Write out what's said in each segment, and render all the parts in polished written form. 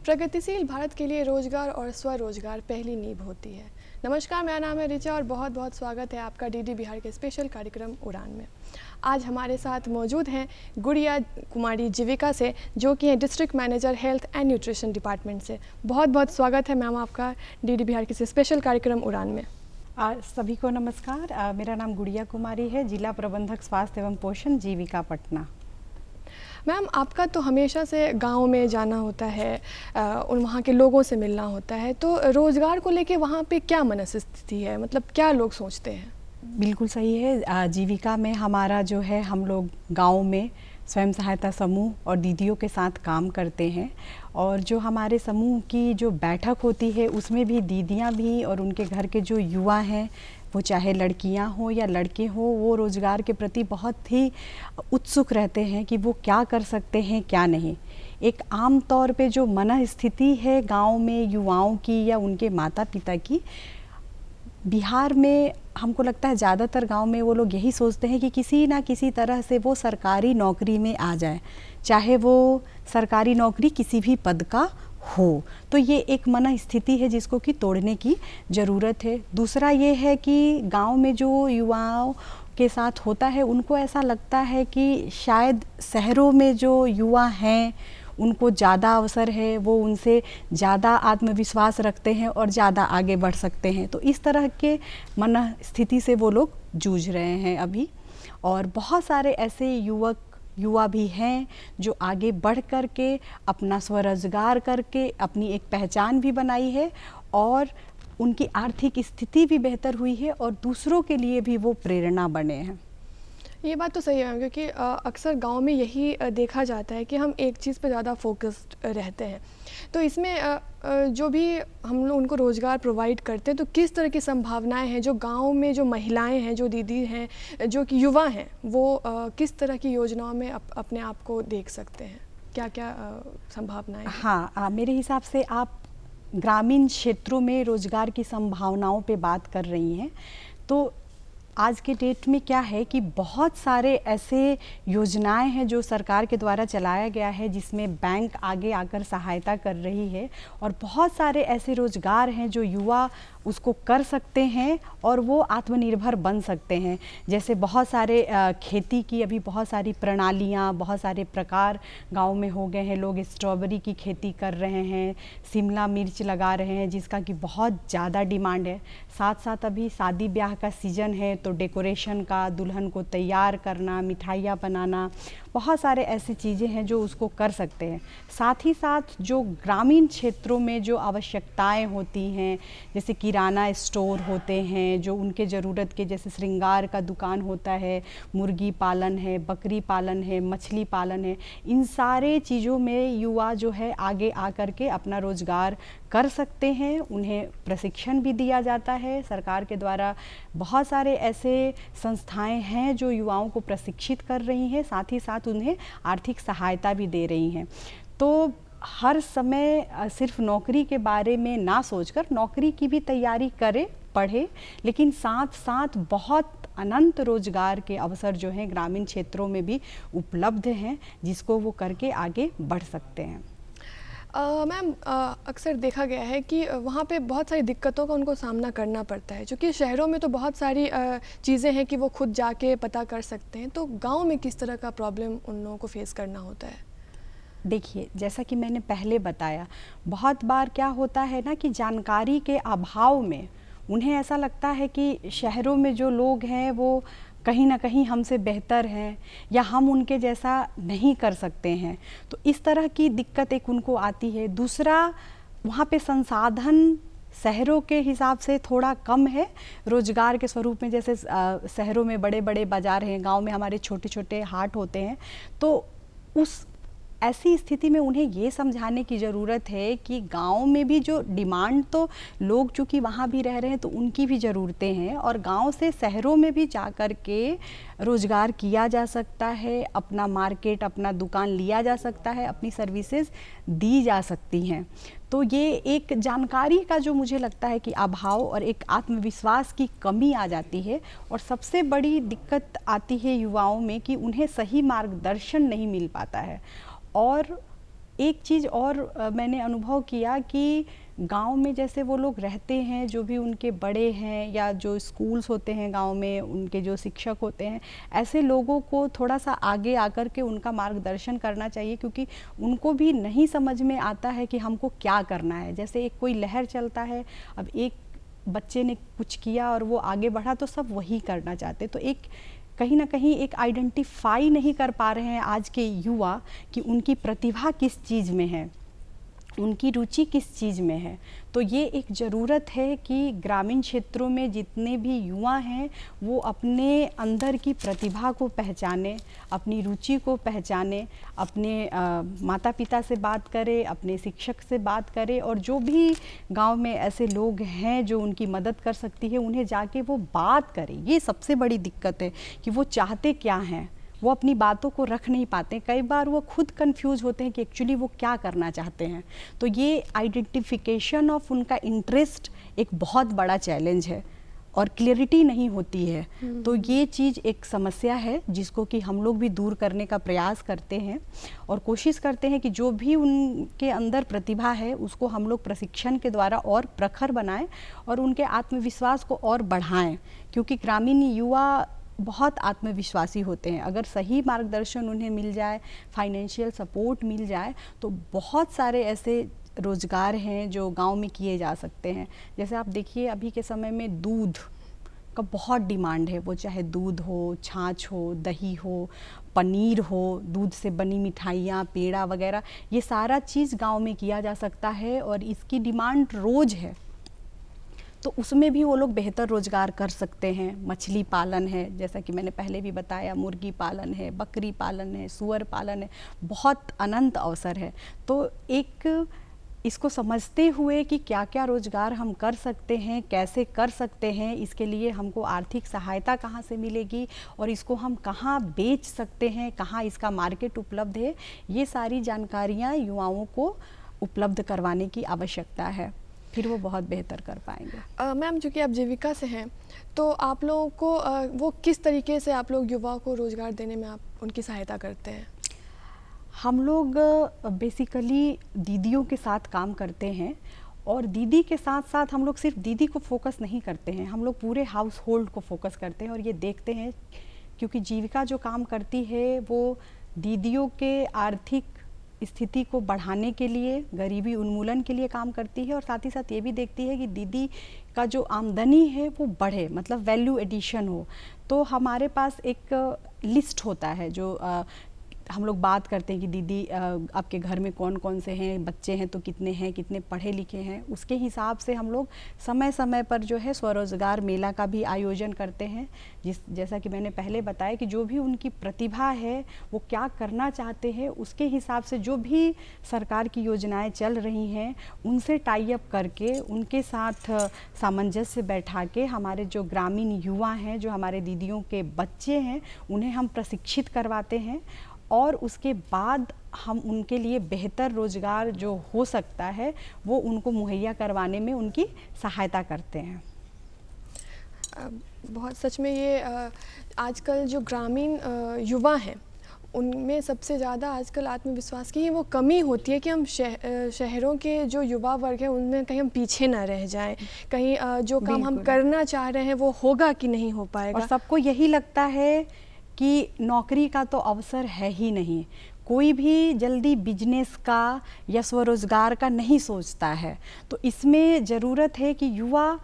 प्रगतिशील भारत के लिए रोजगार और स्वरोजगार पहली नींव होती है। नमस्कार, मेरा नाम है रिचा और बहुत बहुत स्वागत है आपका डीडी बिहार के स्पेशल कार्यक्रम उड़ान में। आज हमारे साथ मौजूद हैं गुड़िया कुमारी जीविका से, जो कि हैं district manager health and nutrition department से। बहुत बहुत स्वागत है मैम आपका डीडी बिहार के स्पेशल कार्यक्रम उड़ान में। सभी को नमस्कार। मेरा नाम गुड़िया कुमारी है, जिला प्रबंधक स्वास्थ्य एवं पोषण जीविका पटना। मैम, आपका तो हमेशा से गांव में जाना होता है और वहाँ के लोगों से मिलना होता है, तो रोज़गार को लेके वहाँ पे क्या मनस्थिति है, मतलब क्या लोग सोचते हैं? बिल्कुल सही है। जीविका में हमारा जो है, हम लोग गांव में स्वयं सहायता समूह और दीदियों के साथ काम करते हैं और जो हमारे समूह की जो बैठक होती है उसमें भी दीदियां भी और उनके घर के जो युवा हैं, वो चाहे लड़कियां हो या लड़के हो, वो रोज़गार के प्रति बहुत ही उत्सुक रहते हैं कि वो क्या कर सकते हैं क्या नहीं। एक आम तौर पे जो मन स्थिति है गांव में युवाओं की या उनके माता पिता की, बिहार में हमको लगता है ज़्यादातर गांव में वो लोग यही सोचते हैं कि किसी ना किसी तरह से वो सरकारी नौकरी में आ जाए, चाहे वो सरकारी नौकरी किसी भी पद का हो। तो ये एक मन स्थिति है जिसको कि तोड़ने की ज़रूरत है। दूसरा ये है कि गांव में जो युवाओं के साथ होता है, उनको ऐसा लगता है कि शायद शहरों में जो युवा हैं उनको ज़्यादा अवसर है, वो उनसे ज़्यादा आत्मविश्वास रखते हैं और ज़्यादा आगे बढ़ सकते हैं। तो इस तरह के मन स्थिति से वो लोग जूझ रहे हैं अभी। और बहुत सारे ऐसे युवा भी हैं जो आगे बढ़ कर के अपना स्वरोजगार करके अपनी एक पहचान भी बनाई है और उनकी आर्थिक स्थिति भी बेहतर हुई है और दूसरों के लिए भी वो प्रेरणा बने हैं। ये बात तो सही है मैम, क्योंकि अक्सर गांव में यही देखा जाता है कि हम एक चीज़ पर ज़्यादा फोकस्ड रहते हैं। तो इसमें जो भी हम लोग उनको रोज़गार प्रोवाइड करते हैं, तो किस तरह की संभावनाएं हैं जो गांव में जो महिलाएं हैं, जो दीदी हैं, जो कि युवा हैं, वो किस तरह की योजनाओं में अपने आप को देख सकते हैं? क्या क्या संभावनाएं हैं? हाँ, मेरे हिसाब से आप ग्रामीण क्षेत्रों में रोज़गार की संभावनाओं पे बात कर रही हैं। तो आज के डेट में क्या है कि बहुत सारे ऐसे योजनाएं हैं जो सरकार के द्वारा चलाया गया है, जिसमें बैंक आगे आकर सहायता कर रही है और बहुत सारे ऐसे रोज़गार हैं जो युवा उसको कर सकते हैं और वो आत्मनिर्भर बन सकते हैं। जैसे बहुत सारे खेती की अभी बहुत सारी प्रणालियाँ, बहुत सारे प्रकार गांव में हो गए हैं। लोग स्ट्रॉबेरी की खेती कर रहे हैं, शिमला मिर्च लगा रहे हैं, जिसका कि बहुत ज़्यादा डिमांड है। साथ साथ अभी शादी ब्याह का सीज़न है, तो डेकोरेशन का, दुल्हन को तैयार करना, मिठाइयाँ बनाना, बहुत सारे ऐसी चीज़ें हैं जो उसको कर सकते हैं। साथ ही साथ जो ग्रामीण क्षेत्रों में जो आवश्यकताएं होती हैं, जैसे किराना स्टोर होते हैं, जो उनके ज़रूरत के, जैसे श्रृंगार का दुकान होता है, मुर्गी पालन है, बकरी पालन है, मछली पालन है, इन सारे चीज़ों में युवा जो है आगे आकर के अपना रोज़गार कर सकते हैं। उन्हें प्रशिक्षण भी दिया जाता है सरकार के द्वारा। बहुत सारे ऐसे संस्थाएं हैं जो युवाओं को प्रशिक्षित कर रही हैं, साथ ही साथ उन्हें आर्थिक सहायता भी दे रही हैं। तो हर समय सिर्फ नौकरी के बारे में ना सोचकर नौकरी की भी तैयारी करें, पढ़े, लेकिन साथ साथ बहुत अनंत रोजगार के अवसर जो हैं ग्रामीण क्षेत्रों में भी उपलब्ध हैं, जिसको वो करके आगे बढ़ सकते हैं। मैम, अक्सर देखा गया है कि वहाँ पे बहुत सारी दिक्कतों का उनको सामना करना पड़ता है, क्योंकि शहरों में तो बहुत सारी चीज़ें हैं कि वो खुद जाके पता कर सकते हैं। तो गांव में किस तरह का प्रॉब्लम उन लोगों को फेस करना होता है? देखिए, जैसा कि मैंने पहले बताया, बहुत बार क्या होता है ना कि जानकारी के अभाव में उन्हें ऐसा लगता है कि शहरों में जो लोग हैं वो कहीं ना कहीं हमसे बेहतर हैं या हम उनके जैसा नहीं कर सकते हैं। तो इस तरह की दिक्कत एक उनको आती है। दूसरा, वहाँ पे संसाधन शहरों के हिसाब से थोड़ा कम है रोजगार के स्वरूप में। जैसे शहरों में बड़े बड़े बाज़ार हैं, गांव में हमारे छोटे छोटे हाट होते हैं। तो उस ऐसी स्थिति में उन्हें ये समझाने की ज़रूरत है कि गांव में भी जो डिमांड, तो लोग चूँकि वहाँ भी रह रहे हैं तो उनकी भी ज़रूरतें हैं, और गांव से शहरों में भी जा कर के रोज़गार किया जा सकता है, अपना मार्केट, अपना दुकान लिया जा सकता है, अपनी सर्विसेज दी जा सकती हैं। तो ये एक जानकारी का जो मुझे लगता है कि अभाव और एक आत्मविश्वास की कमी आ जाती है, और सबसे बड़ी दिक्कत आती है युवाओं में कि उन्हें सही मार्गदर्शन नहीं मिल पाता है। और एक चीज़ और मैंने अनुभव किया कि गांव में जैसे वो लोग रहते हैं, जो भी उनके बड़े हैं या जो स्कूल्स होते हैं गांव में, उनके जो शिक्षक होते हैं, ऐसे लोगों को थोड़ा सा आगे आकर के उनका मार्गदर्शन करना चाहिए, क्योंकि उनको भी नहीं समझ में आता है कि हमको क्या करना है। जैसे एक कोई लहर चलता है, अब एक बच्चे ने कुछ किया और वो आगे बढ़ा तो सब वही करना चाहते, तो एक कहीं ना कहीं एक आइडेंटिफाई नहीं कर पा रहे हैं आज के युवा कि उनकी प्रतिभा किस चीज़ में है, उनकी रुचि किस चीज़ में है। तो ये एक ज़रूरत है कि ग्रामीण क्षेत्रों में जितने भी युवा हैं वो अपने अंदर की प्रतिभा को पहचाने, अपनी रुचि को पहचाने, अपने माता पिता से बात करें, अपने शिक्षक से बात करें, और जो भी गांव में ऐसे लोग हैं जो उनकी मदद कर सकती है उन्हें जाके वो बात करें। ये सबसे बड़ी दिक्कत है कि वो चाहते क्या हैं, वो अपनी बातों को रख नहीं पाते। कई बार वो खुद कंफ्यूज होते हैं कि एक्चुअली वो क्या करना चाहते हैं। तो ये आइडेंटिफिकेशन ऑफ उनका इंटरेस्ट एक बहुत बड़ा चैलेंज है और क्लियरिटी नहीं होती है। तो ये चीज़ एक समस्या है जिसको कि हम लोग भी दूर करने का प्रयास करते हैं और कोशिश करते हैं कि जो भी उनके अंदर प्रतिभा है उसको हम लोग प्रशिक्षण के द्वारा और प्रखर बनाएं और उनके आत्मविश्वास को और बढ़ाएं, क्योंकि ग्रामीण युवा बहुत आत्मविश्वासी होते हैं। अगर सही मार्गदर्शन उन्हें मिल जाए, फाइनेंशियल सपोर्ट मिल जाए, तो बहुत सारे ऐसे रोज़गार हैं जो गांव में किए जा सकते हैं। जैसे आप देखिए अभी के समय में दूध का बहुत डिमांड है, वो चाहे दूध हो, छाछ हो, दही हो, पनीर हो, दूध से बनी मिठाइयाँ, पेड़ा वगैरह, ये सारा चीज़ गांव में किया जा सकता है और इसकी डिमांड रोज़ है। तो उसमें भी वो लोग बेहतर रोज़गार कर सकते हैं। मछली पालन है, जैसा कि मैंने पहले भी बताया, मुर्गी पालन है, बकरी पालन है, सुअर पालन है, बहुत अनंत अवसर है। तो एक इसको समझते हुए कि क्या क्या रोज़गार हम कर सकते हैं, कैसे कर सकते हैं, इसके लिए हमको आर्थिक सहायता कहाँ से मिलेगी और इसको हम कहाँ बेच सकते हैं, कहाँ इसका मार्केट उपलब्ध है, ये सारी जानकारियाँ युवाओं को उपलब्ध करवाने की आवश्यकता है, फिर वो बहुत बेहतर कर पाएंगे। मैम, चूँकि आप जीविका से हैं, तो आप लोगों को वो किस तरीके से आप लोग युवाओं को रोज़गार देने में आप उनकी सहायता करते हैं? हम लोग बेसिकली दीदियों के साथ काम करते हैं और दीदी के साथ साथ हम लोग सिर्फ दीदी को फोकस नहीं करते हैं, हम लोग पूरे हाउस होल्ड को फोकस करते हैं और ये देखते हैं, क्योंकि जीविका जो काम करती है वो दीदियों के आर्थिक स्थिति को बढ़ाने के लिए, गरीबी उन्मूलन के लिए काम करती है और साथ ही साथ ये भी देखती है कि दीदी का जो आमदनी है वो बढ़े, मतलब वैल्यू एडिशन हो। तो हमारे पास एक लिस्ट होता है जो हम लोग बात करते हैं कि दीदी आपके घर में कौन कौन से हैं, बच्चे हैं तो कितने हैं, कितने पढ़े लिखे हैं, उसके हिसाब से हम लोग समय समय पर जो है स्वरोजगार मेला का भी आयोजन करते हैं। जैसा कि मैंने पहले बताया कि जो भी उनकी प्रतिभा है वो क्या करना चाहते हैं, उसके हिसाब से जो भी सरकार की योजनाएं चल रही हैं उनसे टाई अप करके उनके साथ सामंजस्य बैठा के हमारे जो ग्रामीण युवा हैं, जो हमारे दीदियों के बच्चे हैं, उन्हें हम प्रशिक्षित करवाते हैं और उसके बाद हम उनके लिए बेहतर रोज़गार जो हो सकता है वो उनको मुहैया करवाने में उनकी सहायता करते हैं। बहुत सच में ये आजकल जो ग्रामीण युवा हैं उनमें सबसे ज़्यादा आजकल आत्मविश्वास की ही वो कमी होती है कि हम शहरों के जो युवा वर्ग है उनमें कहीं हम पीछे ना रह जाएं, कहीं जो काम हम करना चाह रहे हैं वो होगा कि नहीं हो पाएगा। और सबको यही लगता है कि नौकरी का तो अवसर है ही नहीं, कोई भी जल्दी बिजनेस का या स्वरोजगार का नहीं सोचता है। तो इसमें ज़रूरत है कि युवा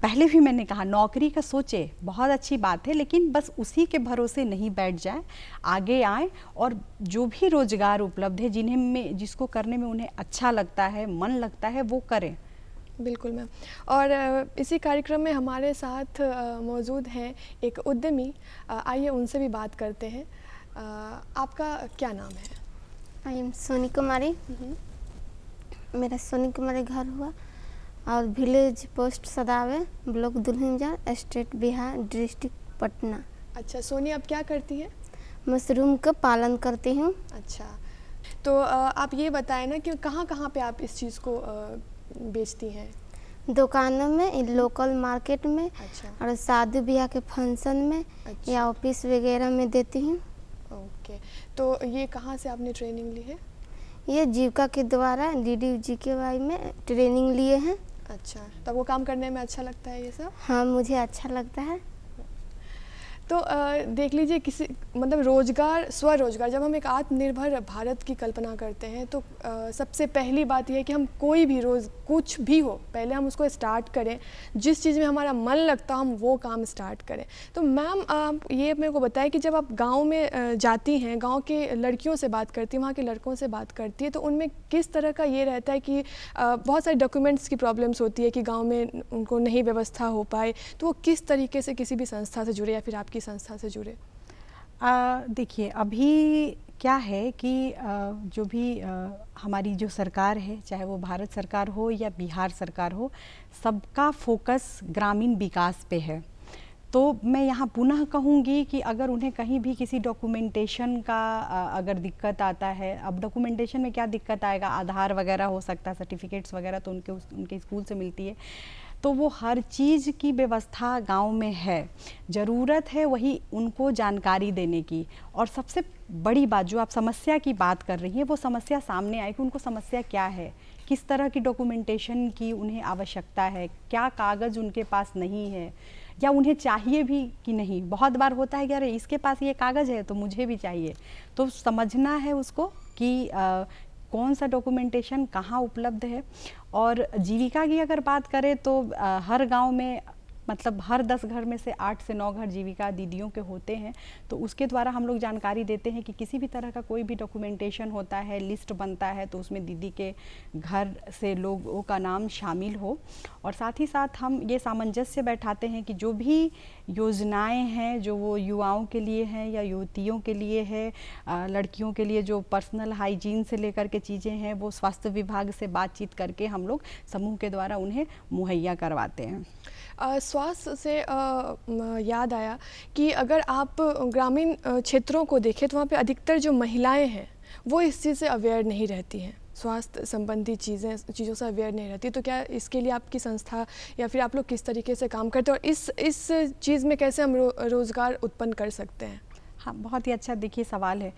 पहले भी मैंने कहा नौकरी का सोचे, बहुत अच्छी बात है, लेकिन बस उसी के भरोसे नहीं बैठ जाए, आगे आए और जो भी रोज़गार उपलब्ध है जिसको करने में उन्हें अच्छा लगता है, मन लगता है, वो करें। बिल्कुल मैम। और इसी कार्यक्रम में हमारे साथ मौजूद हैं एक उद्यमी, आइए उनसे भी बात करते हैं। आपका क्या नाम है? I am Soni Kumari. मेरा सोनी कुमारी घर हुआ और village post Sadawe, block Dulhinja, state Bihar, district Patna. अच्छा सोनी, आप क्या करती हैं? मशरूम का पालन करती हूँ। अच्छा, तो आप ये बताएं ना कि कहाँ कहाँ पे आप इस चीज़ को बेचती हैं? दुकानों में, लोकल मार्केट में। अच्छा। और शादी ब्याह के फंक्शन में। अच्छा। या ऑफिस वगैरह में देती हूँ। ओके, तो ये कहाँ से आपने ट्रेनिंग ली है? ये जीविका के द्वारा DDU-GKY में ट्रेनिंग लिए हैं। अच्छा, तब वो काम करने में अच्छा लगता है ये सब? हाँ, मुझे अच्छा लगता है। तो देख लीजिए, किसी मतलब रोजगार, स्वरोजगार, जब हम एक आत्मनिर्भर भारत की कल्पना करते हैं तो सबसे पहली बात यह है कि हम कोई भी कुछ भी हो, पहले हम उसको स्टार्ट करें, जिस चीज़ में हमारा मन लगता हम वो काम स्टार्ट करें। तो मैम, आप ये मेरे को बताएं कि जब आप गांव में जाती हैं, गांव के लड़कियों से बात करती हैं, वहाँ के लड़कों से बात करती है, तो उनमें किस तरह का ये रहता है कि बहुत सारे डॉक्यूमेंट्स की प्रॉब्लम्स होती है कि गाँव में उनको नहीं व्यवस्था हो पाए, तो वो किस तरीके से किसी भी संस्था से जुड़े या फिर आपकी संस्था से जुड़े? देखिए, अभी क्या है कि जो भी हमारी जो सरकार है, चाहे वो भारत सरकार हो या बिहार सरकार हो, सबका फोकस ग्रामीण विकास पे है। तो मैं यहाँ पुनः कहूँगी कि अगर उन्हें कहीं भी किसी डॉक्यूमेंटेशन का अगर दिक्कत आता है, अब डॉक्यूमेंटेशन में क्या दिक्कत आएगा, आधार वगैरह हो सकता है, सर्टिफिकेट्स वगैरह तो उनके स्कूल से मिलती है, तो वो हर चीज़ की व्यवस्था गांव में है। ज़रूरत है वही उनको जानकारी देने की। और सबसे बड़ी बात, जो आप समस्या की बात कर रही हैं, वो समस्या सामने आए कि उनको समस्या क्या है, किस तरह की डॉक्यूमेंटेशन की उन्हें आवश्यकता है, क्या कागज़ उनके पास नहीं है, या उन्हें चाहिए भी कि नहीं। बहुत बार होता है कि अरे इसके पास ये कागज़ है तो मुझे भी चाहिए। तो समझना है उसको कि कौन सा डॉक्यूमेंटेशन कहाँ उपलब्ध है। और जीविका की अगर बात करें तो हर गांव में, मतलब हर 10 घर में से 8 से 9 घर जीविका दीदियों के होते हैं। तो उसके द्वारा हम लोग जानकारी देते हैं कि किसी भी तरह का कोई भी डॉक्यूमेंटेशन होता है, लिस्ट बनता है, तो उसमें दीदी के घर से लोगों का नाम शामिल हो। और साथ ही साथ हम ये सामंजस्य बैठाते हैं कि जो भी योजनाएं हैं जो वो युवाओं के लिए हैं या युवतियों के लिए है, लड़कियों के लिए जो पर्सनल हाइजीन से लेकर के चीज़ें हैं, वो स्वास्थ्य विभाग से बातचीत करके हम लोग समूह के द्वारा उन्हें मुहैया करवाते हैं। स्वास्थ्य से याद आया कि अगर आप ग्रामीण क्षेत्रों को देखें तो वहाँ पे अधिकतर जो महिलाएं हैं वो इस चीज़ से अवेयर नहीं रहती हैं, स्वास्थ्य संबंधी चीज़ों से अवेयर नहीं रहती। तो क्या इसके लिए आपकी संस्था या फिर आप लोग किस तरीके से काम करते हैं, और इस चीज़ में कैसे हम रोज़गार उत्पन्न कर सकते हैं? हाँ, बहुत ही अच्छा देखिए सवाल है।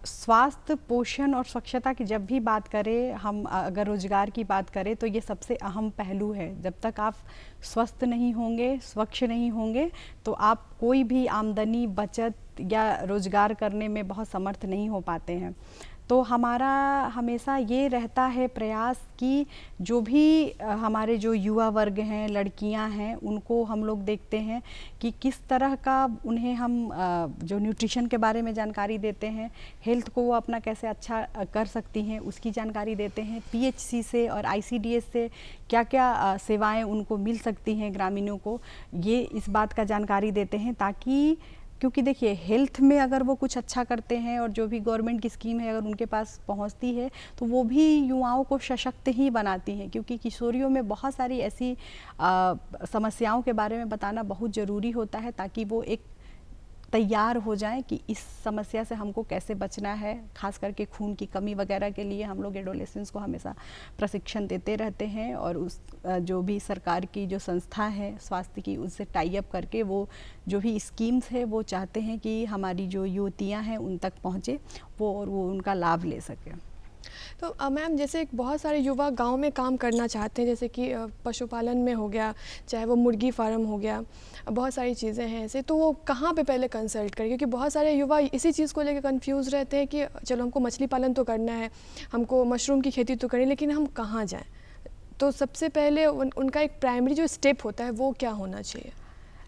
स्वास्थ्य, पोषण और स्वच्छता की जब भी बात करें हम, अगर रोजगार की बात करें तो ये सबसे अहम पहलू है। जब तक आप स्वस्थ नहीं होंगे, स्वच्छ नहीं होंगे, तो आप कोई भी आमदनी, बचत या रोजगार करने में बहुत समर्थ नहीं हो पाते हैं। तो हमारा हमेशा ये रहता है प्रयास कि जो भी हमारे जो युवा वर्ग हैं, लड़कियां हैं, उनको हम लोग देखते हैं कि किस तरह का उन्हें हम जो न्यूट्रिशन के बारे में जानकारी देते हैं, हेल्थ को वो अपना कैसे अच्छा कर सकती हैं उसकी जानकारी देते हैं। PHC से और ICDS से क्या क्या सेवाएं उनको मिल सकती हैं ग्रामीणों को, ये इस बात का जानकारी देते हैं। ताकि, क्योंकि देखिए हेल्थ में अगर वो कुछ अच्छा करते हैं और जो भी गवर्नमेंट की स्कीम है अगर उनके पास पहुंचती है तो वो भी युवाओं को सशक्त ही बनाती हैं। क्योंकि किशोरियों में बहुत सारी ऐसी समस्याओं के बारे में बताना बहुत ज़रूरी होता है ताकि वो एक तैयार हो जाएं कि इस समस्या से हमको कैसे बचना है। खास करके खून की कमी वगैरह के लिए हम लोग एडोलेसेंस को हमेशा प्रशिक्षण देते रहते हैं। और उस जो भी सरकार की जो संस्था है स्वास्थ्य की, उससे टाई अप करके वो जो भी स्कीम्स है वो चाहते हैं कि हमारी जो युवतियाँ हैं उन तक पहुँचे वो, और वो उनका लाभ ले सकें। तो मैम, जैसे बहुत सारे युवा गांव में काम करना चाहते हैं, जैसे कि पशुपालन में हो गया, चाहे वो मुर्गी फार्म हो गया, बहुत सारी चीज़ें हैं ऐसे, तो वो कहाँ पे पहले कंसल्ट करें? क्योंकि बहुत सारे युवा इसी चीज़ को लेकर कंफ्यूज रहते हैं कि चलो हमको मछली पालन तो करना है, हमको मशरूम की खेती तो करनी, लेकिन हम कहाँ जाएँ? तो सबसे पहले उनका एक प्राइमरी जो स्टेप होता है वो क्या होना चाहिए?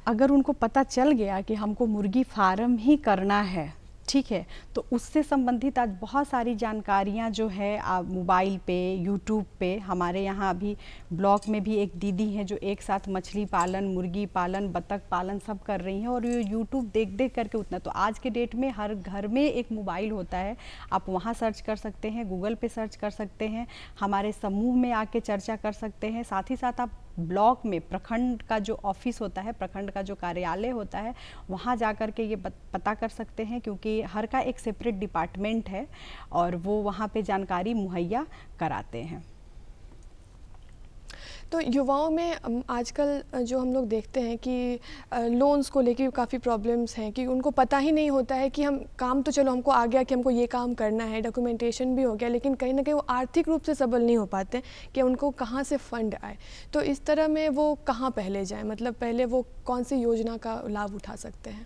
अगर उनको पता चल गया कि हमको मुर्गी फार्म ही करना है, ठीक है, तो उससे संबंधित आज बहुत सारी जानकारियाँ जो है आप मोबाइल पे, यूट्यूब पे, हमारे यहाँ अभी ब्लॉक में भी एक दीदी हैं जो एक साथ मछली पालन, मुर्गी पालन, बतख पालन सब कर रही हैं। और ये यूट्यूब देख देख करके उतना, तो आज के डेट में हर घर में एक मोबाइल होता है, आप वहाँ सर्च कर सकते हैं, गूगल पे सर्च कर सकते हैं, हमारे समूह में आके चर्चा कर सकते हैं। साथ ही साथ आप ब्लॉक में प्रखंड का जो ऑफिस होता है, प्रखंड का जो कार्यालय होता है, वहाँ जा कर के ये पता कर सकते हैं। क्योंकि हर का एक सेपरेट डिपार्टमेंट है और वो वहाँ पे जानकारी मुहैया कराते हैं। तो युवाओं में आजकल जो हम लोग देखते हैं कि लोन्स को लेके काफ़ी प्रॉब्लम्स हैं कि उनको पता ही नहीं होता है कि हम काम तो चलो हमको आ गया कि हमको ये काम करना है, डॉक्यूमेंटेशन भी हो गया, लेकिन कहीं ना कहीं वो आर्थिक रूप से सबल नहीं हो पाते कि उनको कहाँ से फ़ंड आए। तो इस तरह में वो कहाँ पहले जाएं, मतलब पहले वो कौन सी योजना का लाभ उठा सकते हैं?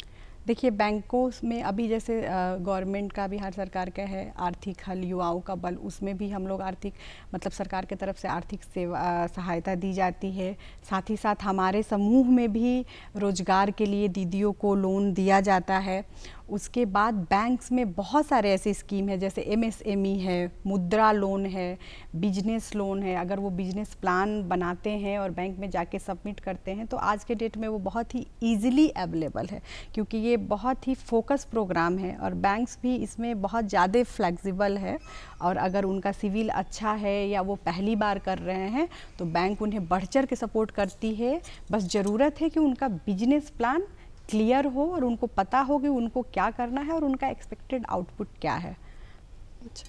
देखिए, बैंकों में अभी जैसे गवर्नमेंट का, बिहार सरकार का है आर्थिक हल युवाओं का बल, उसमें भी हम लोग आर्थिक मतलब सरकार की तरफ से आर्थिक सेवा सहायता दी जाती है। साथ ही साथ हमारे समूह में भी रोजगार के लिए दीदियों को लोन दिया जाता है। उसके बाद बैंक्स में बहुत सारे ऐसी स्कीम है, जैसे MSME है, मुद्रा लोन है, बिजनेस लोन है। अगर वो बिजनेस प्लान बनाते हैं और बैंक में जाके सबमिट करते हैं तो आज के डेट में वो बहुत ही ईजिली अवेलेबल है, क्योंकि ये बहुत ही फोकस प्रोग्राम है और बैंक्स भी इसमें बहुत ज़्यादा फ्लेक्सिबल है। और अगर उनका सिविल अच्छा है या वो पहली बार कर रहे हैं तो बैंक उन्हें बढ़ चढ़ के सपोर्ट करती है। बस ज़रूरत है कि उनका बिजनेस प्लान क्लियर हो और उनको पता हो कि उनको क्या करना है और उनका एक्सपेक्टेड आउटपुट क्या है। अच्छा,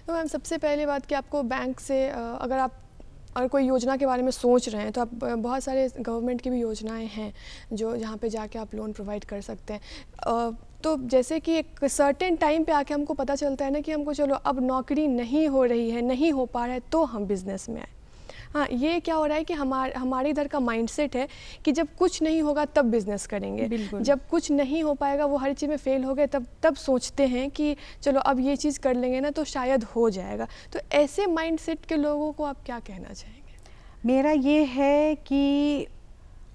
तो मैम सबसे पहले बात कि आपको बैंक से अगर कोई योजना के बारे में सोच रहे हैं तो आप बहुत सारे गवर्नमेंट की भी योजनाएं हैं जो जहाँ पे जाके आप लोन प्रोवाइड कर सकते हैं। तो जैसे कि एक सर्टेन टाइम पे आके हमको पता चलता है ना कि हमको चलो अब नौकरी नहीं हो रही है, नहीं हो पा रहा है, तो हम बिज़नेस में आए। हाँ, ये क्या हो रहा है कि हमारे इधर का माइंडसेट है कि जब कुछ नहीं होगा तब बिज़नेस करेंगे, जब कुछ नहीं हो पाएगा, वो हर चीज़ में फेल हो गए, तब सोचते हैं कि चलो अब ये चीज़ कर लेंगे ना तो शायद हो जाएगा। तो ऐसे माइंडसेट के लोगों को आप क्या कहना चाहेंगे? मेरा ये है कि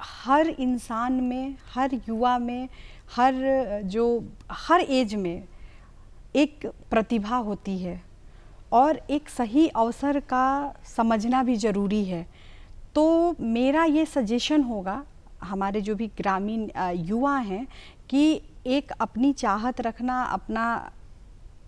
हर इंसान में, हर युवा में, हर एज में एक प्रतिभा होती है और एक सही अवसर का समझना भी ज़रूरी है। तो मेरा ये सजेशन होगा हमारे जो भी ग्रामीण युवा हैं कि एक अपनी चाहत रखना, अपना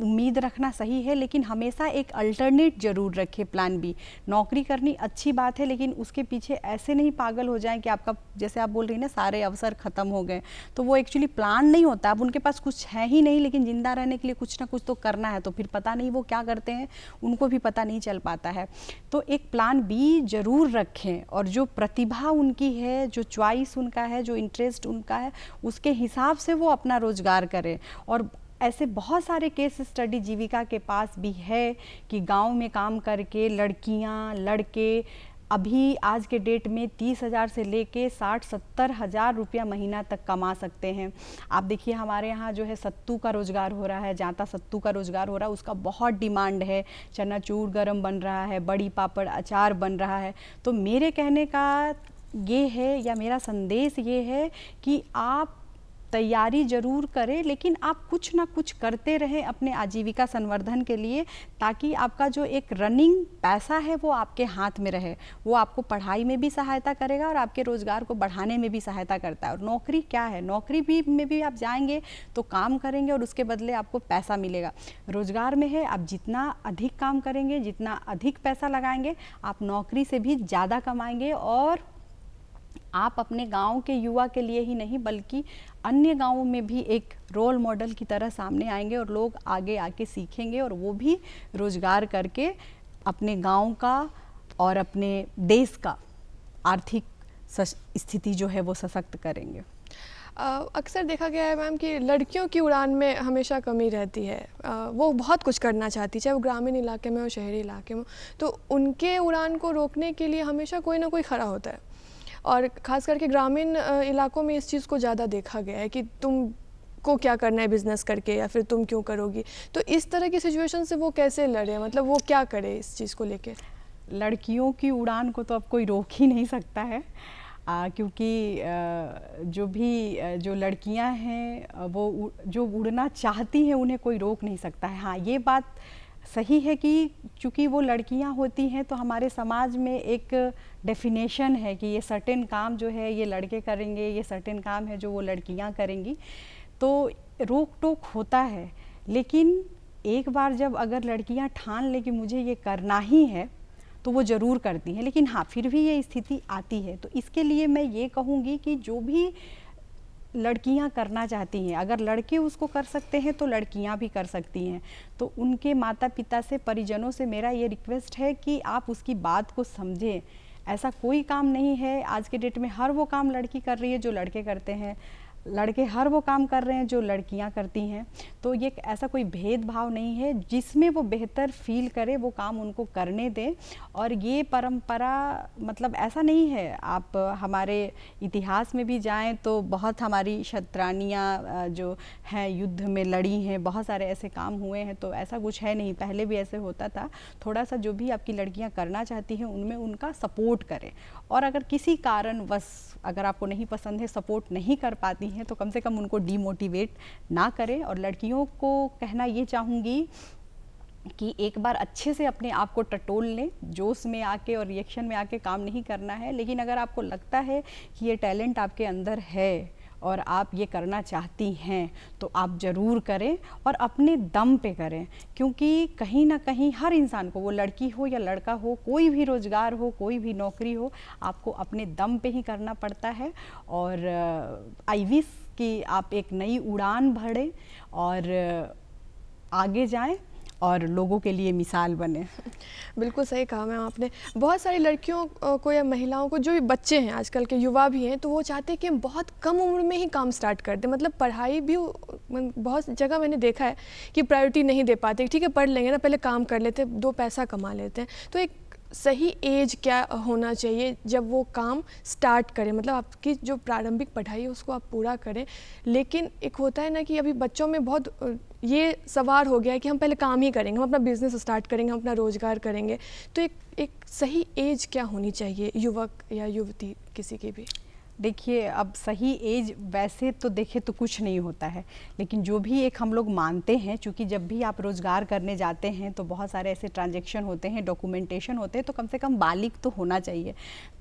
उम्मीद रखना सही है, लेकिन हमेशा एक अल्टरनेट ज़रूर रखें, प्लान बी। नौकरी करनी अच्छी बात है, लेकिन उसके पीछे ऐसे नहीं पागल हो जाएं कि आपका, जैसे आप बोल रही हैं ना, सारे अवसर ख़त्म हो गए। तो वो एक्चुअली प्लान नहीं होता। अब उनके पास कुछ है ही नहीं, लेकिन ज़िंदा रहने के लिए कुछ ना कुछ तो करना है, तो फिर पता नहीं वो क्या करते हैं, उनको भी पता नहीं चल पाता है। तो एक प्लान बी ज़रूर रखें और जो प्रतिभा उनकी है, जो चॉइस उनका है, जो इंटरेस्ट उनका है, उसके हिसाब से वो अपना रोज़गार करें। और ऐसे बहुत सारे केस स्टडी जीविका के पास भी है कि गांव में काम करके लड़कियां, लड़के अभी आज के डेट में 30,000 से लेके 60-70 हज़ार रुपया महीना तक कमा सकते हैं। आप देखिए, हमारे यहाँ जो है सत्तू का रोज़गार हो रहा है, जाता सत्तू का रोज़गार हो रहा है, उसका बहुत डिमांड है। चनाचूर गरम बन रहा है, बड़ी पापड़ अचार बन रहा है। तो मेरे कहने का ये है, या मेरा संदेश ये है कि आप तैयारी ज़रूर करें, लेकिन आप कुछ ना कुछ करते रहें अपने आजीविका संवर्धन के लिए, ताकि आपका जो एक रनिंग पैसा है वो आपके हाथ में रहे। वो आपको पढ़ाई में भी सहायता करेगा और आपके रोज़गार को बढ़ाने में भी सहायता करता है। और नौकरी क्या है, नौकरी में भी आप जाएंगे तो काम करेंगे और उसके बदले आपको पैसा मिलेगा। रोज़गार में है, आप जितना अधिक काम करेंगे, जितना अधिक पैसा लगाएंगे, आप नौकरी से भी ज़्यादा कमाएंगे और आप अपने गांव के युवा के लिए ही नहीं बल्कि अन्य गांवों में भी एक रोल मॉडल की तरह सामने आएंगे और लोग आगे आके सीखेंगे और वो भी रोजगार करके अपने गांव का और अपने देश का आर्थिक स्थिति जो है वो सशक्त करेंगे। अक्सर देखा गया है मैम कि लड़कियों की उड़ान में हमेशा कमी रहती है। वो बहुत कुछ करना चाहती, चाहे वो ग्रामीण इलाके में हो, शहरी इलाके में हो, तो उनके उड़ान को रोकने के लिए हमेशा कोई ना कोई खड़ा होता है। और ख़ास करके ग्रामीण इलाकों में इस चीज़ को ज़्यादा देखा गया है कि तुम को क्या करना है बिज़नेस करके, या फिर तुम क्यों करोगी। तो इस तरह की सिचुएशन से वो कैसे लड़े, मतलब वो क्या करे इस चीज़ को लेके? लड़कियों की उड़ान को तो अब कोई रोक ही नहीं सकता है, क्योंकि जो लड़कियां हैं वो जो उड़ना चाहती हैं उन्हें कोई रोक नहीं सकता है। हाँ, ये बात सही है कि चूँकि वो लड़कियां होती हैं तो हमारे समाज में एक डेफिनेशन है कि ये सर्टेन काम जो है ये लड़के करेंगे, ये सर्टेन काम है जो वो लड़कियां करेंगी, तो रोक टोक होता है। लेकिन एक बार जब अगर लड़कियां ठान लें कि मुझे ये करना ही है तो वो ज़रूर करती हैं। लेकिन हाँ, फिर भी ये स्थिति आती है, तो इसके लिए मैं ये कहूँगी कि जो भी लड़कियां करना चाहती हैं, अगर लड़के उसको कर सकते हैं तो लड़कियां भी कर सकती हैं। तो उनके माता पिता से, परिजनों से मेरा ये रिक्वेस्ट है कि आप उसकी बात को समझें। ऐसा कोई काम नहीं है। आज के डेट में हर वो काम लड़की कर रही है जो लड़के करते हैं, लड़के हर वो काम कर रहे हैं जो लड़कियां करती हैं। तो ये ऐसा कोई भेदभाव नहीं है, जिसमें वो बेहतर फील करे वो काम उनको करने दें। और ये परंपरा मतलब ऐसा नहीं है, आप हमारे इतिहास में भी जाएं तो बहुत हमारी क्षत्रानियाँ जो हैं युद्ध में लड़ी हैं, बहुत सारे ऐसे काम हुए हैं। तो ऐसा कुछ है नहीं, पहले भी ऐसे होता था। थोड़ा सा जो भी आपकी लड़कियां करना चाहती हैं उनमें उनका सपोर्ट करें, और अगर किसी कारणवश अगर आपको नहीं पसंद है, सपोर्ट नहीं कर पाती हैं, तो कम से कम उनको डीमोटिवेट ना करें। और लड़कियों को कहना ये चाहूँगी कि एक बार अच्छे से अपने आप को टटोल लें, जोश में आके और रिएक्शन में आके काम नहीं करना है। लेकिन अगर आपको लगता है कि ये टैलेंट आपके अंदर है और आप ये करना चाहती हैं, तो आप ज़रूर करें और अपने दम पे करें। क्योंकि कहीं ना कहीं हर इंसान को, वो लड़की हो या लड़का हो, कोई भी रोज़गार हो, कोई भी नौकरी हो, आपको अपने दम पे ही करना पड़ता है। और आई विश कि आप एक नई उड़ान भरें और आगे जाएं और लोगों के लिए मिसाल बने। बिल्कुल सही कहा मैम आपने। बहुत सारी लड़कियों को या महिलाओं को, जो भी बच्चे हैं आजकल के युवा भी हैं, तो वो चाहते हैं कि हम बहुत कम उम्र में ही काम स्टार्ट कर दें। मतलब पढ़ाई भी बहुत जगह मैंने देखा है कि प्रायोरिटी नहीं दे पाते। ठीक है, पढ़ लेंगे ना, पहले काम कर लेते हैं, 2 पैसा कमा लेते हैं। तो एक सही एज क्या होना चाहिए जब वो काम स्टार्ट करें? मतलब आपकी जो प्रारंभिक पढ़ाई है उसको आप पूरा करें, लेकिन एक होता है ना कि अभी बच्चों में बहुत ये सवार हो गया है कि हम पहले काम ही करेंगे, हम अपना बिजनेस स्टार्ट करेंगे, हम अपना रोजगार करेंगे। तो एक सही एज क्या होनी चाहिए युवक या युवती किसी की भी? देखिए, अब सही एज वैसे तो देखे तो कुछ नहीं होता है, लेकिन जो भी एक हम लोग मानते हैं, चूँकि जब भी आप रोज़गार करने जाते हैं तो बहुत सारे ऐसे ट्रांजैक्शन होते हैं, डॉक्यूमेंटेशन होते हैं, तो कम से कम बालिग तो होना चाहिए।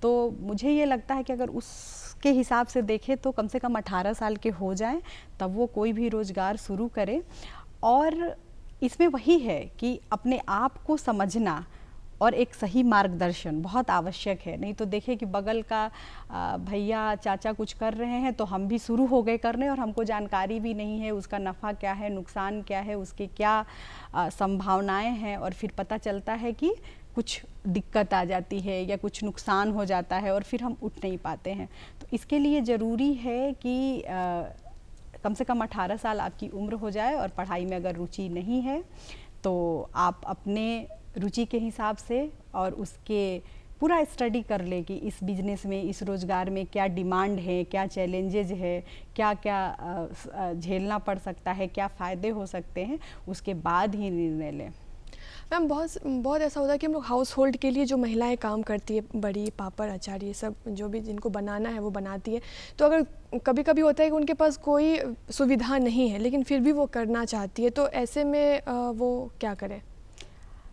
तो मुझे ये लगता है कि अगर उसके हिसाब से देखें तो कम से कम 18 साल के हो जाएं, तब वो कोई भी रोज़गार शुरू करें। और इसमें वही है कि अपने आप को समझना और एक सही मार्गदर्शन बहुत आवश्यक है। नहीं तो देखिए कि बगल का भैया चाचा कुछ कर रहे हैं तो हम भी शुरू हो गए करने, और हमको जानकारी भी नहीं है उसका नफ़ा क्या है, नुकसान क्या है, उसके क्या संभावनाएं हैं, और फिर पता चलता है कि कुछ दिक्कत आ जाती है या कुछ नुकसान हो जाता है और फिर हम उठ नहीं पाते हैं। तो इसके लिए ज़रूरी है कि कम से कम 18 साल आपकी उम्र हो जाए, और पढ़ाई में अगर रुचि नहीं है तो आप अपने रुचि के हिसाब से और उसके पूरा स्टडी कर ले कि इस बिज़नेस में, इस रोज़गार में क्या डिमांड है, क्या चैलेंजेस है, क्या क्या झेलना पड़ सकता है, क्या फ़ायदे हो सकते हैं, उसके बाद ही निर्णय लें। मैम बहुत ऐसा होता है कि हम लोग हाउस होल्ड के लिए जो महिलाएं काम करती है, बड़ी पापड़ अचार ये सब जो भी जिनको बनाना है वो बनाती है, तो अगर कभी कभी होता है कि उनके पास कोई सुविधा नहीं है लेकिन फिर भी वो करना चाहती है, तो ऐसे में वो क्या करें?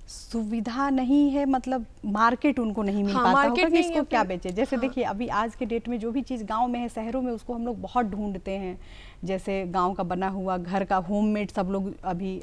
सुविधा नहीं है मतलब मार्केट उनको नहीं मिल पाता होगा कि इसको क्या बेचे। जैसे देखिए, अभी आज के डेट में जो भी चीज़ गांव में है, शहरों में उसको हम लोग बहुत ढूंढते हैं। जैसे गांव का बना हुआ घर का होममेड सब लोग अभी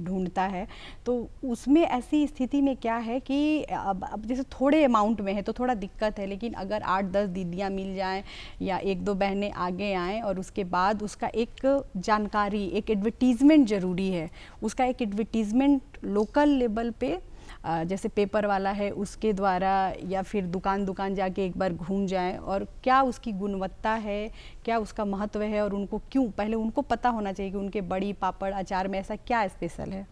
ढूंढता है। तो उसमें ऐसी स्थिति में क्या है कि अब जैसे थोड़े अमाउंट में है तो थोड़ा दिक्कत है, लेकिन अगर 8-10 दीदियाँ मिल जाएँ या 1-2 बहनें आगे आएँ, और उसके बाद उसका एक जानकारी, एक एडवर्टीज़मेंट ज़रूरी है। उसका एक एडवर्टीज़मेंट लोकल लेवल पे, जैसे पेपर वाला है उसके द्वारा, या फिर दुकान दुकान जाके एक बार घूम जाएं, और क्या उसकी गुणवत्ता है, क्या उसका महत्व है, और उनको क्यों, पहले उनको पता होना चाहिए कि उनके बड़ी पापड़ अचार में ऐसा क्या स्पेशल है।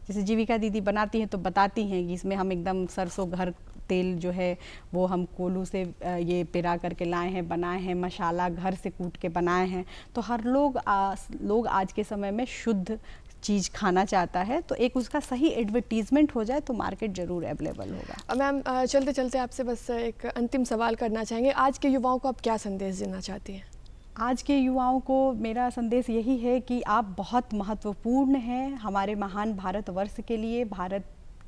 जैसे जीविका दीदी बनाती हैं तो बताती हैं कि इसमें हम एकदम सरसों घर तेल जो है वो हम कोल्हू से ये पेरा करके लाए हैं, बनाए हैं, मसाला घर से कूट के बनाए हैं। तो हर लोग आज के समय में शुद्ध चीज़ खाना चाहता है, तो एक उसका सही एडवर्टीजमेंट हो जाए तो मार्केट ज़रूर अवेलेबल होगा। मैम चलते चलते आपसे बस एक अंतिम सवाल करना चाहेंगे, आज के युवाओं को आप क्या संदेश देना चाहती हैं? आज के युवाओं को मेरा संदेश यही है कि आप बहुत महत्वपूर्ण हैं हमारे महान भारतवर्ष के लिए। भारत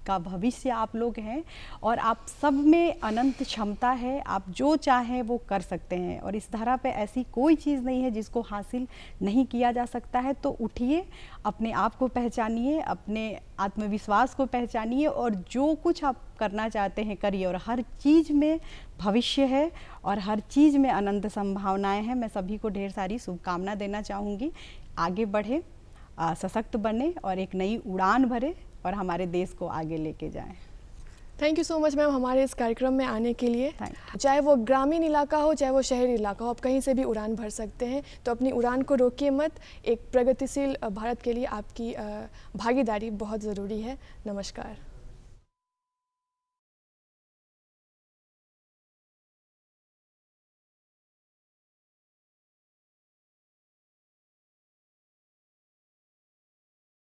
का भविष्य आप लोग हैं, और आप सब में अनंत क्षमता है। आप जो चाहें वो कर सकते हैं, और इस धरा पे ऐसी कोई चीज़ नहीं है जिसको हासिल नहीं किया जा सकता है। तो उठिए, अपने आप को पहचानिए, अपने आत्मविश्वास को पहचानिए, और जो कुछ आप करना चाहते हैं करिए। और हर चीज़ में भविष्य है और हर चीज़ में अनंत संभावनाएं हैं। मैं सभी को ढेर सारी शुभकामना देना चाहूँगी। आगे बढ़े, सशक्त बने और एक नई उड़ान भरे और हमारे देश को आगे लेके जाएं। Thank you so much ma'am हमारे इस कार्यक्रम में आने के लिए। Thank चाहे वो ग्रामीण इलाका हो चाहे वो शहरी इलाका हो, आप कहीं से भी उड़ान भर सकते हैं, तो अपनी उड़ान को रोकिए मत। एक प्रगतिशील भारत के लिए आपकी भागीदारी बहुत ज़रूरी है। नमस्कार।